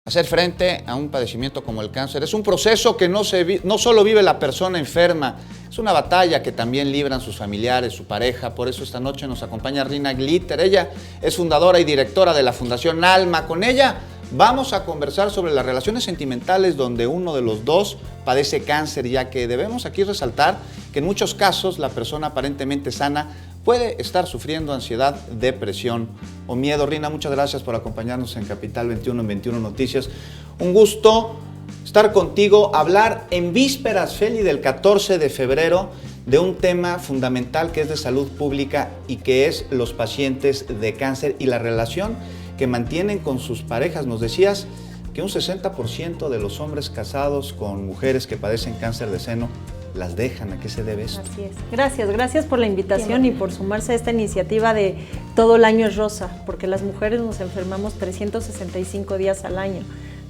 Hacer frente a un padecimiento como el cáncer es un proceso que no solo vive la persona enferma, es una batalla que también libran sus familiares, su pareja. Por eso esta noche nos acompaña Rina Glitter. Ella es fundadora y directora de la Fundación Alma. Con ella vamos a conversar sobre las relaciones sentimentales donde uno de los dos padece cáncer, ya que debemos aquí resaltar que en muchos casos la persona aparentemente sana puede estar sufriendo ansiedad, depresión o miedo. Rina, muchas gracias por acompañarnos en Capital 21 en 21 Noticias. Un gusto estar contigo, hablar en vísperas, Feli, del 14 de febrero de un tema fundamental que es de salud pública y que es los pacientes de cáncer y la relación que mantienen con sus parejas. Nos decías que un 60% de los hombres casados con mujeres que padecen cáncer de seno las dejan. ¿A qué se debe esto? Así es. Gracias por la invitación y por sumarse a esta iniciativa de Todo el Año es Rosa, porque las mujeres nos enfermamos 365 días al año,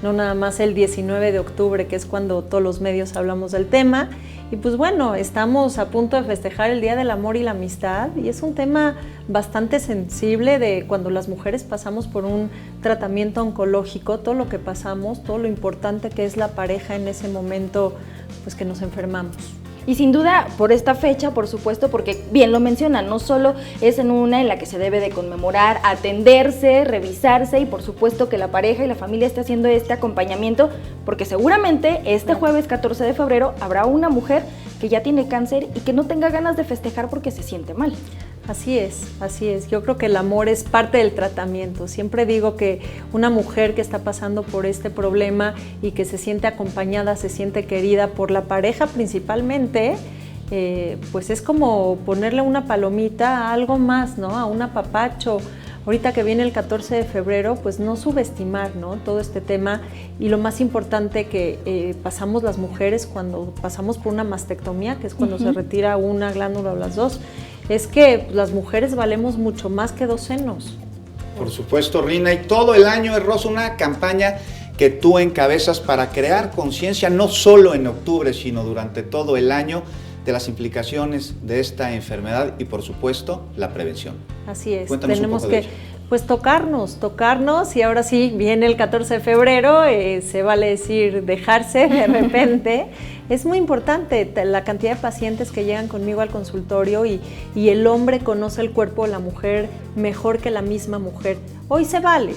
no nada más el 19 de octubre, que es cuando todos los medios hablamos del tema. Y pues bueno, estamos a punto de festejar el Día del Amor y la Amistad, y es un tema bastante sensible de cuando las mujeres pasamos por un tratamiento oncológico, todo lo que pasamos, todo lo importante que es la pareja en ese momento, pues que nos enfermamos. Y sin duda por esta fecha, por supuesto, porque bien lo mencionan, no solo es en una en la que se debe de conmemorar, atenderse, revisarse y por supuesto que la pareja y la familia esté haciendo este acompañamiento, porque seguramente este jueves 14 de febrero habrá una mujer que ya tiene cáncer y que no tenga ganas de festejar porque se siente mal. Así es, así es. Yo creo que el amor es parte del tratamiento. Siempre digo que una mujer que está pasando por este problema y que se siente acompañada, se siente querida por la pareja principalmente, pues es como ponerle una palomita a algo más, ¿no? A un apapacho. Ahorita que viene el 14 de febrero, pues no subestimar, ¿no? Todo este tema, y lo más importante que pasamos las mujeres cuando pasamos por una mastectomía, que es cuando se retira una glándula o las dos, es que las mujeres valemos mucho más que 2 senos. Por supuesto, Rina, y todo el año es rosa, una campaña que tú encabezas para crear conciencia, no solo en octubre, sino durante todo el año, de las implicaciones de esta enfermedad y, por supuesto, la prevención. Así es. Cuéntanos tenemos un poco que pues tocarnos, y ahora sí, viene el 14 de febrero, se vale decir dejarse de repente. Es muy importante la cantidad de pacientes que llegan conmigo al consultorio y el hombre conoce el cuerpo de la mujer mejor que la misma mujer. Hoy se vale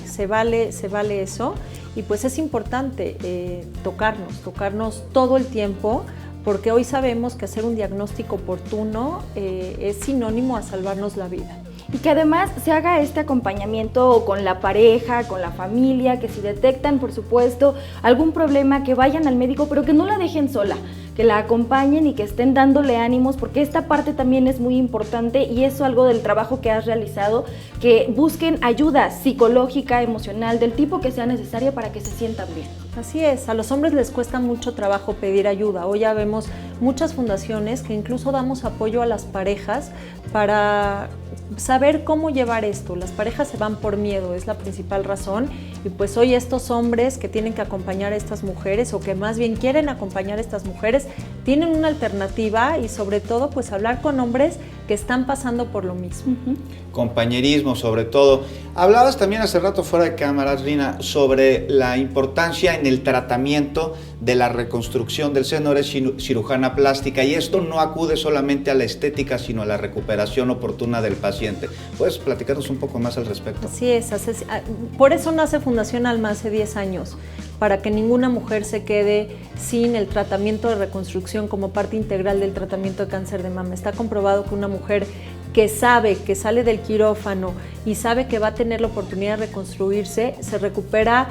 eso, y pues es importante tocarnos todo el tiempo, porque hoy sabemos que hacer un diagnóstico oportuno es sinónimo a salvarnos la vida. Y que además se haga este acompañamiento con la pareja, con la familia, que si detectan, por supuesto, algún problema, que vayan al médico, pero que no la dejen sola, que la acompañen y que estén dándole ánimos, porque esta parte también es muy importante y eso es algo del trabajo que has realizado, que busquen ayuda psicológica, emocional, del tipo que sea necesaria para que se sientan bien. Así es, a los hombres les cuesta mucho trabajo pedir ayuda. Hoy ya vemos muchas fundaciones que incluso damos apoyo a las parejas para saber cómo llevar esto. Las parejas se van por miedo, es la principal razón, y pues hoy estos hombres que tienen que acompañar a estas mujeres, o que más bien quieren acompañar a estas mujeres, tienen una alternativa, y sobre todo pues hablar con hombres que están pasando por lo mismo. Compañerismo, sobre todo. Hablabas también hace rato fuera de cámaras, Rina, sobre la importancia en el tratamiento de la reconstrucción del seno. Eres cirujana plástica y esto no acude solamente a la estética, sino a la recuperación oportuna del paciente. ¿Puedes platicarnos un poco más al respecto? Así es, por eso nace Fundación Alma hace 10 años, para que ninguna mujer se quede sin el tratamiento de reconstrucción como parte integral del tratamiento de cáncer de mama. Está comprobado que una mujer que sabe que sale del quirófano y sabe que va a tener la oportunidad de reconstruirse, se recupera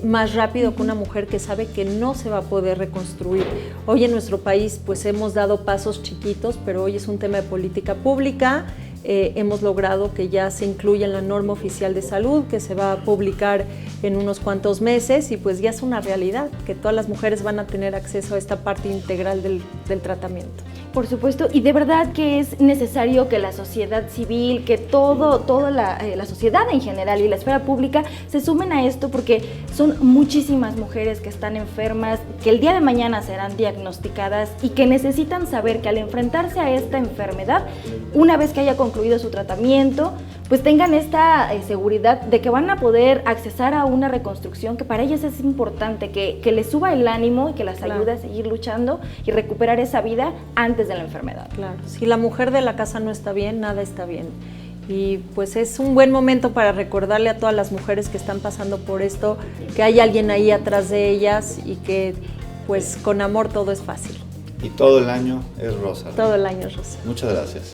más rápido que una mujer que sabe que no se va a poder reconstruir. Hoy en nuestro país pues hemos dado pasos chiquitos, pero hoy es un tema de política pública. Hemos logrado que ya se incluya en la norma oficial de salud, que se va a publicar en unos cuantos meses, y pues ya es una realidad, que todas las mujeres van a tener acceso a esta parte integral del tratamiento. Por supuesto, y de verdad que es necesario que la sociedad civil, que toda la sociedad en general y la esfera pública se sumen a esto, porque son muchísimas mujeres que están enfermas, que el día de mañana serán diagnosticadas y que necesitan saber que al enfrentarse a esta enfermedad, una vez que haya concluido concluido su tratamiento, pues tengan esta seguridad de que van a poder accesar a una reconstrucción que para ellas es importante, que les suba el ánimo y que las ayude a seguir luchando y recuperar esa vida antes de la enfermedad. Claro, si la mujer de la casa no está bien, nada está bien. Y pues es un buen momento para recordarle a todas las mujeres que están pasando por esto, que hay alguien ahí atrás de ellas y que pues con amor todo es fácil. Y todo el año es rosa. Todo el año es rosa. Muchas gracias.